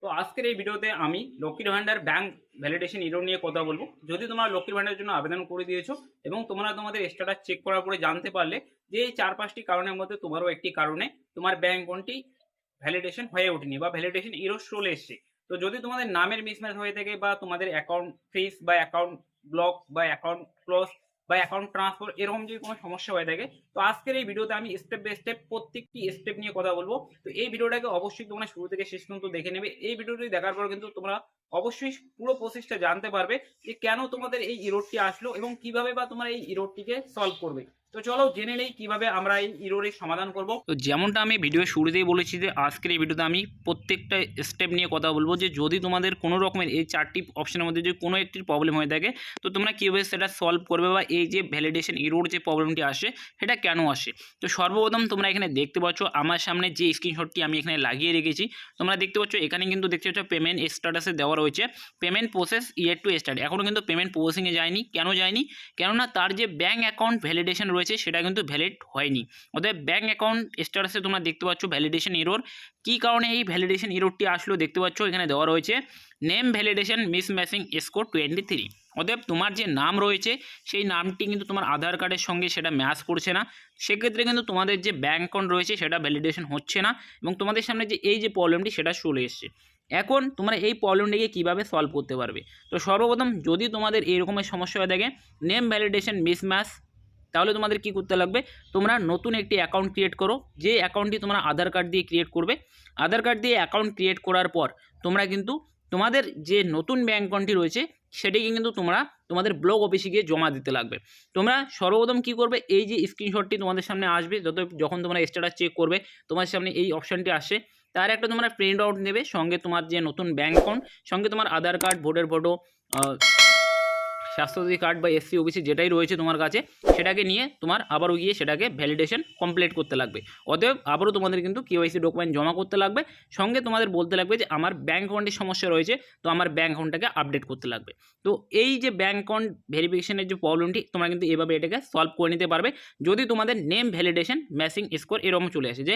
তো আজকের এই ভিডিওতে আমি লক্ষ্মীর ভান্ডার ব্যাংক ভ্যালিডেশন ইরর নিয়ে কথা বলবো। যদি তোমরা লক্ষ্মীর ভান্ডারের জন্য আবেদন করে দিয়েছো এবং তোমরা তোমাদের স্ট্যাটাস চেক করার পরে জানতে পারলে যে এই 4-5টি কারণের মধ্যে তোমারও একটি কারণে তোমার ব্যাংক অ্যাকাউন্টটি ভ্যালিডেশন হয়ে ওঠেনি বা ভ্যালিডেশন ইরর চলে এসছে। তো যদি তোমাদের নামের মিসম্যাচ হয়ে থাকে বা তোমাদের অ্যাকাউন্ট ফ্রিজ বা অ্যাকাউন্ট ব্লক বা অ্যাকাউন্ট ক্লোজ বা অ্যাকাউন্ট ট্রান্সফার এরকম যদি কোনো সমস্যা হয়ে থাকে, তো আজকের এই ভিডিওতে আমি স্টেপ বাই স্টেপ প্রত্যেকটি স্টেপ নিয়ে কথা বলবো। তো এই ভিডিওটাকে অবশ্যই তোমরা শুরু থেকে শেষ পর্যন্ত দেখে নেবে। এই ভিডিওটি দেখার পর কিন্তু তোমরা অবশ্যই পুরো প্রসেসটা জানতে পারবে যে কেন তোমাদের এই ইররটি আসলো এবং কিভাবে বা তোমরা এই ইররটিকে সলভ করবে। তো চলো জেনে নেই কিভাবে আমরা এই ইররের সমাধান করব। তো যেমনটা আমি ভিডিও শুরুতেই বলেছি যে আজকের এই ভিডিওতে আমি প্রত্যেকটা স্টেপ নিয়ে কথা বলবো যে যদি তোমাদের কোনো রকমের এই 4টি অপশনের মধ্যে যদি কোনো একটির প্রবলেম হয়ে থাকে তো তোমরা কীভাবে সেটা সলভ করবে বা এই যে ভ্যালিডেশন ইরর যে প্রবলেমটি আসে সেটা কেন আসে। তো সর্বপ্রথম তোমরা এখানে দেখতে পাচ্ছ আমার সামনে যে স্ক্রিনশটটি আমি এখানে লাগিয়ে রেখেছি, তোমরা দেখতে পাচ্ছ এখানে কিন্তু দেখতে পাচ্ছ পেমেন্ট স্ট্যাটাসে দেওয়া রয়েছে payment process yet to start. এখনও কিন্তু পেমেন্ট প্রসেসিংয়ে যায়নি। কেন যায়নি? কেননা তার যে ব্যাঙ্ক অ্যাকাউন্ট ভ্যালিডেশন রয়েছে সেটা কিন্তু ভ্যালিড হয়নি। অতএব ব্যাঙ্ক অ্যাকাউন্ট স্ট্যাটাসে তোমরা দেখতে পাচ্ছ ভ্যালিডেশন ইরর। কী কারণে এই ভ্যালিডেশন ইররটি আসলো দেখতে পাচ্ছ এখানে দেওয়া রয়েছে নেম ভ্যালিডেশন মিসম্যাচিং স্কোর 23। অতএব তোমার যে নাম রয়েছে সেই নামটি কিন্তু তোমার আধার কার্ডের সঙ্গে সেটা ম্যাচ করছে না। সেক্ষেত্রে কিন্তু তোমাদের যে ব্যাঙ্ক অ্যাকাউন্ট রয়েছে সেটা ভ্যালিডেশন হচ্ছে না এবং তোমাদের সামনে যে এই যে প্রবলেমটি সেটা চলে এসছে। এখন তোমরা এই প্রবলেমটিকে কীভাবে সলভ করতে পারবে? তো সর্বপ্রথম যদি তোমাদের এইরকমের সমস্যা হয়ে থাকে নেম ভ্যালিডেশন মিসম্যাচ, তাহলে তোমাদের কি করতে লাগবে, তোমরা নতুন একটি অ্যাকাউন্ট ক্রিয়েট করো। যে অ্যাকাউন্টটি তোমরা আধার কার্ড দিয়ে ক্রিয়েট করবে, আধার কার্ড দিয়ে অ্যাকাউন্ট ক্রিয়েট করার পর তোমরা কিন্তু তোমাদের যে নতুন ব্যাঙ্ক অ্যাকাউন্টটি রয়েছে সেটিকে কিন্তু তোমরা তোমাদের ব্লক অফিসে গিয়ে জমা দিতে লাগবে। তোমরা সর্বপ্রথম কী করবে, এই যে স্ক্রিনশটটি তোমাদের সামনে আসবে যখন তোমরা স্ট্যাটাস চেক করবে তোমার সামনে এই অপশানটি আসে, তার একটা তোমরা প্রিন্ট আউট নেবে, সঙ্গে তোমার যে নতুন ব্যাঙ্ক অ্যাকাউন্ট, সঙ্গে তোমার Aadhaar card, voter photo, Swasthya Sathi card বা এসসি ওবিসি যেটাই রয়েছে তোমার কাছে সেটাকে নিয়ে তোমার আবারও গিয়ে সেটাকে ভ্যালিডেশন কমপ্লিট করতে লাগবে। অতএব আবারও তোমাদের কিন্তু কেওয়াইসি ডকুমেন্ট জমা করতে লাগবে, সঙ্গে তোমাদের বলতে লাগবে যে আমার ব্যাঙ্ক অ্যাকাউন্টের সমস্যা রয়েছে, তো আমার ব্যাঙ্ক অ্যাকাউন্টটাকে আপডেট করতে লাগবে। তো এই যে ব্যাঙ্ক অ্যাকাউন্ট ভেরিফিকেশনের যে প্রবলেমটি তোমরা কিন্তু এভাবে এটাকে সলভ করে নিতে পারবে যদি তোমাদের নেম ভ্যালিডেশন ম্যাচিং স্কোর এরকম চলে আসে যে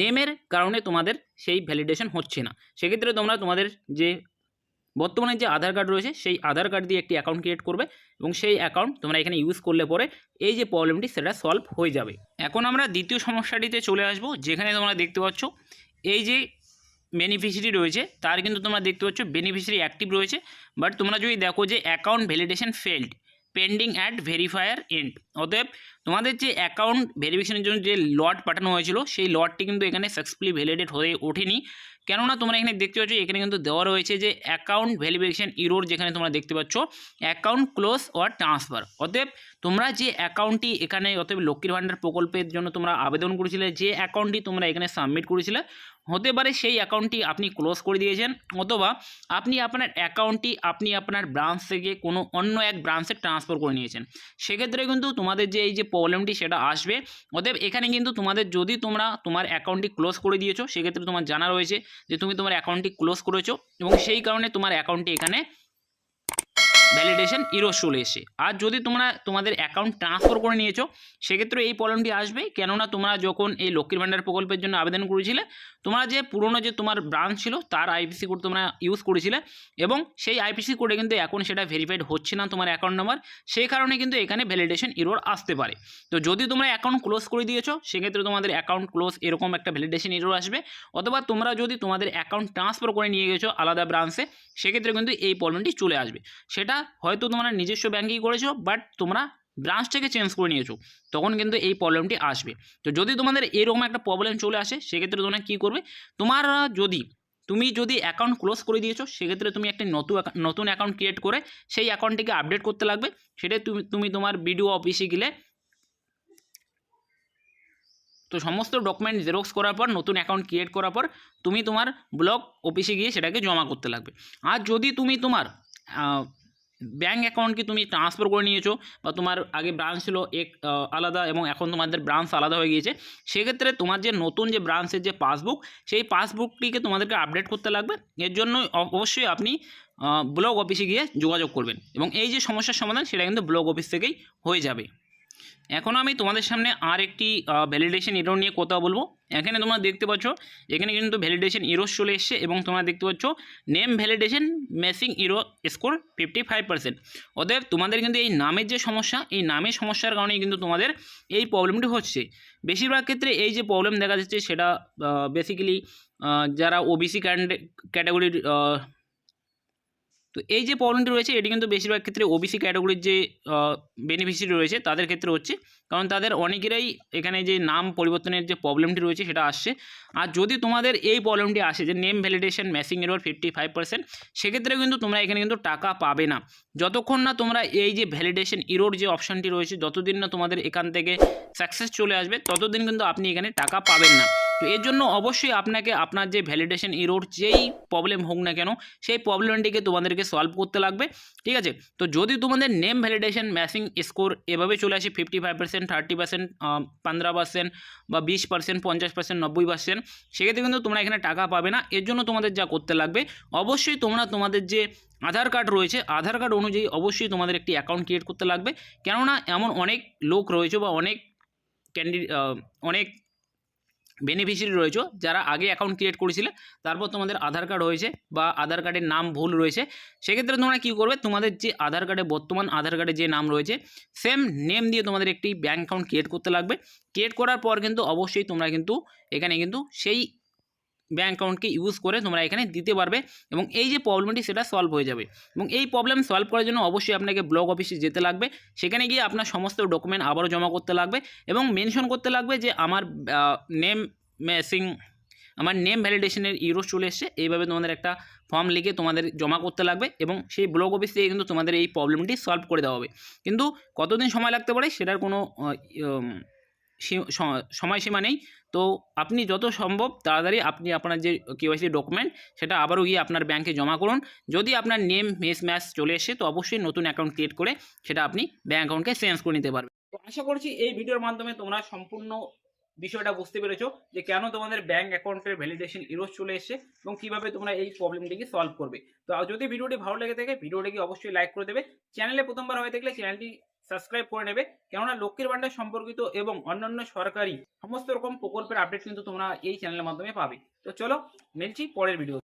নেমের কারণে তোমাদের সেই ভ্যালিডেশন হচ্ছে না। সেক্ষেত্রে তোমরা তোমাদের যে বর্তমানে যে আধার কার্ড রয়েছে সেই আধার কার্ড দিয়ে একটি অ্যাকাউন্ট ক্রিয়েট করবে এবং সেই অ্যাকাউন্ট তোমরা এখানে ইউজ করলে পরে এই যে প্রবলেমটি সেটা সলভ হয়ে যাবে। এখন আমরা দ্বিতীয় সমস্যাটিতে চলে আসব, যেখানে তোমরা দেখতে পাচ্ছ এই যে বেনিফিশিয়ারি রয়েছে তার কিন্তু তোমরা দেখতে পাচ্ছ বেনিফিশিয়ারি অ্যাক্টিভ রয়েছে, বাট তোমরা যদি দেখো যে account validation failed pending at verifier end. অতএব তোমাদের যে অ্যাকাউন্ট ভেরিফিকেশনের জন্য যে লট পাঠানো হয়েছিল সেই লটটি কিন্তু এখানে সাকসেসফুলি ভ্যালিডেট হয়ে ওঠেনি। কেননা তোমরা এখানে দেখতে পাচ্ছ এখানে কিন্তু দেওয়া রয়েছে যে অ্যাকাউন্ট ভ্যালিডেশন ইরর, যেখানে তোমরা দেখতে পাচ্ছ অ্যাকাউন্ট ক্লোজ অর ট্রান্সফার। অতএব তোমরা যে অ্যাকাউন্টটি এখানে অতএব লক্ষ্মীর ভান্ডার প্রকল্পের জন্য তোমরা আবেদন করেছিলে, যে অ্যাকাউন্টটি তোমরা এখানে সাবমিট করেছিলে, হতে পারে সেই অ্যাকাউন্টটি আপনি ক্লোজ করে দিয়েছেন, অথবা আপনি আপনার অ্যাকাউন্টটি আপনি আপনার ব্রাঞ্চ থেকে কোনো অন্য এক ব্রাঞ্চে ট্রান্সফার করে নিয়েছেন। সেক্ষেত্রে কিন্তু তোমাদের যে এই যে প্রবলেমটি সেটা আসবে। অতএব এখানে কিন্তু তোমাদের যদি তোমরা তোমার অ্যাকাউন্টটি ক্লোজ করে দিয়েছো সেক্ষেত্রে তোমার জানা রয়েছে যে তুমি তোমার অ্যাকাউন্টটি ক্লোজ করেছো এবং সেই কারণে তোমার অ্যাকাউন্টটি এখানে ভ্যালিডেশন ইরর চলে এসে। আর যদি তোমরা তোমাদের অ্যাকাউন্ট ট্রান্সফার করে নিয়েছো সেক্ষেত্রে এই প্রবলেমটি আসবে, কেননা তোমরা যখন এই লক্ষ্মীর ভান্ডার প্রকল্পের জন্য আবেদন করেছিলে তোমরা যে পুরনো যে তোমার ব্রাঞ্চ ছিল তার আইপিসি কোড তোমরা ইউজ করেছিলে এবং সেই আইপিসি কোডে কিন্তু এখন সেটা ভেরিফাইড হচ্ছে না তোমার অ্যাকাউন্ট নাম্বার, সেই কারণে কিন্তু এখানে ভ্যালিডেশন ইরর আসতে পারে। তো যদি তোমরা অ্যাকাউন্ট ক্লোজ করে দিয়েছো সেক্ষেত্রে তোমাদের অ্যাকাউন্ট ক্লোজ এরকম একটা ভ্যালিডেশন ইরর আসবে, অথবা তোমরা যদি তোমাদের অ্যাকাউন্ট ট্রান্সফার করে নিয়ে গেছো আলাদা ব্রাঞ্চে সেক্ষেত্রে কিন্তু এই প্রবলেমটি চলে আসবে। সেটা হয়তো তোমরা নিজস্ব ব্যাঙ্কেই করেছো বাট তোমরা ব্রাঞ্চটাকে চেঞ্জ করে নিয়েছো, তখন কিন্তু এই প্রবলেমটি আসবে। তো যদি তোমাদের এরকম একটা প্রবলেম চলে আসে সেক্ষেত্রে তোমরা কী করবে, তুমি যদি অ্যাকাউন্ট ক্লোজ করে দিয়েছো সেক্ষেত্রে তুমি একটা নতুন অ্যাকাউন্ট ক্রিয়েট করে সেই অ্যাকাউন্টটিকে আপডেট করতে লাগবে। সেটা তুমি তোমার বিডিও অফিসে গেলে তো সমস্ত ডকুমেন্ট জেরক্স করার পর নতুন অ্যাকাউন্ট ক্রিয়েট করার পর তুমি তোমার ব্লক অফিসে গিয়ে সেটাকে জমা করতে লাগবে। আর যদি তুমি তোমার ব্যাঙ্ক অ্যাকাউন্টকে তুমি ট্রান্সফার করে নিয়েছো বা তোমার আগে ব্রাঞ্চ ছিল আলাদা এবং এখন তোমাদের ব্রাঞ্চ আলাদা হয়ে গিয়েছে, সেক্ষেত্রে তোমার যে নতুন যে ব্রাঞ্চের যে পাসবুক সেই পাসবুকটিকে তোমাদেরকে আপডেট করতে লাগবে। এর জন্য অবশ্যই আপনি ব্লক অফিসে গিয়ে যোগাযোগ করবেন এবং এই যে সমস্যার সমাধান সেটা কিন্তু ব্লক অফিস থেকেই হয়ে যাবে। এখন আমি তোমাদের সামনে আর একটি ভ্যালিডেশন এরর নিয়ে কথা বলবো। এখানে তোমরা দেখতে পাচ্ছ এখানে কিন্তু ভ্যালিডেশন এরর চলে এসছে এবং তোমরা দেখতে পাচ্ছ name validation messing error score 55%। অতএব তোমাদের কিন্তু এই নামের যে সমস্যা, এই নামের সমস্যার কারণেই কিন্তু তোমাদের এই প্রবলেমটি হচ্ছে। বেশিরভাগ ক্ষেত্রে এই যে প্রবলেম দেখা যাচ্ছে সেটা বেসিক্যালি যারা ওবিসি ক্যাটাগরির, তো এই যে প্রবলেমটি রয়েছে এটি কিন্তু বেশিরভাগ ক্ষেত্রে ওবিসি ক্যাটাগরির যে বেনিফিশিয়ারি রয়েছে তাদের ক্ষেত্রে হচ্ছে, কারণ তাদের অনেকেরই এখানে যে নাম পরিবর্তনের যে প্রবলেমটি রয়েছে সেটা আসছে। আর যদি তোমাদের এই প্রবলেমটি আসে যে নেম ভ্যালিডেশন ম্যাচিং এরর 55%, সেক্ষেত্রে কিন্তু তোমরা এখানে কিন্তু টাকা পাবে না যতক্ষণ না তোমরা এই যে ভ্যালিডেশন এরর যে অপশানটি রয়েছে যতদিন না তোমাদের এখান থেকে সাকসেস চলে আসবে ততদিন কিন্তু আপনি এখানে টাকা পাবেন না। তো এর জন্য অবশ্যই আপনাকে আপনার যে ভ্যালিডেশন এরর যেই প্রবলেম হোক না কেন সেই প্রবলেমটিকে তোমাদেরকে সলভ করতে লাগবে, ঠিক আছে। তো যদি তোমাদের নেম ভ্যালিডেশন ম্যাচিং স্কোর এভাবে চলে আসে 55%, 30%, 15% বা 20%, 50%, 90%, সেক্ষেত্রে কিন্তু তোমরা এখানে টাকা পাবে না। এর জন্য তোমাদের যা করতে লাগবে অবশ্যই তোমরা তোমাদের যে আধার কার্ড রয়েছে আধার কার্ড অনুযায়ী অবশ্যই তোমাদের একটি অ্যাকাউন্ট ক্রিয়েট করতে লাগবে। কেননা এমন অনেক লোক রয়েছে বা অনেক অনেক বেনিফিশিয়ারি রয়েছে যারা আগে অ্যাকাউন্ট ক্রিয়েট করেছিলে, তারপর তোমাদের আধার কার্ড হয়েছে বা আধার কার্ডের নাম ভুল রয়েছে, সেক্ষেত্রে তোমরা কী করবে, তোমাদের যে আধার কার্ডে বর্তমান আধার কার্ডে যে নাম রয়েছে সেম নেম দিয়ে তোমাদের একটি ব্যাঙ্ক অ্যাকাউন্ট ক্রিয়েট করতে লাগবে। ক্রিয়েট করার পর কিন্তু অবশ্যই তোমরা কিন্তু এখানে কিন্তু সেই ব্যাঙ্ক অ্যাকাউন্টকে ইউজ করে তোমরা এখানে দিতে পারবে এবং এই যে প্রবলেমটি সেটা সলভ হয়ে যাবে। এবং এই প্রবলেম সলভ করার জন্য অবশ্যই আপনাকে ব্লক অফিসে যেতে লাগবে, সেখানে গিয়ে আপনার সমস্ত ডকুমেন্ট আবারও জমা করতে লাগবে এবং মেনশন করতে লাগবে যে আমার নেম ম্যাচিং আমার নেম ভ্যালিডেশনের ইউরোস চলে এসছে, এইভাবে তোমাদের একটা ফর্ম লিখে তোমাদের জমা করতে লাগবে এবং সেই ব্লক অফিস থেকে কিন্তু তোমাদের এই প্রবলেমটি সলভ করে দেওয়া হবে। কিন্তু কতদিন সময় লাগতে পারে সেটার কোনো সময়সীমা নেই। তো আপনি যত সম্ভব তাড়াতাড়ি আপনি আপনার যে কেওয়াইসি ডকুমেন্ট সেটা আবারও গিয়ে আপনার ব্যাংকে জমা করুন। যদি আপনার নেম ম্যাচ চলে এসে তো অবশ্যই নতুন অ্যাকাউন্ট ক্রিয়েট করে সেটা আপনি ব্যাঙ্ক অ্যাকাউন্টকে চেঞ্জ করে নিতে পারবেন। তো আশা করছি এই ভিডিওর মাধ্যমে তোমরা সম্পূর্ণ বিষয়টা বুঝতে পেরেছো যে কেন তোমাদের ব্যাঙ্ক অ্যাকাউন্টের ভ্যালিডেশন ইরোজ চলে এসছে এবং কিভাবে তোমরা এই প্রবলেমটিকে সলভ করবে। তো যদি ভিডিওটি ভালো লেগে থাকে ভিডিওটিকে অবশ্যই লাইক করে দেবে, চ্যানেলে প্রথমবার হয়ে থাকলে চ্যানেলটি সাবস্ক্রাইব করে নেবে, কেননা লক্ষ্মীর ভান্ডার সম্পর্কিত এবং অন্যান্য সরকারি সমস্ত রকম প্রকল্পের আপডেট কিন্তু তোমরা এই চ্যানেলের মাধ্যমে পাবে। তো চলো মিলছি পরের ভিডিও।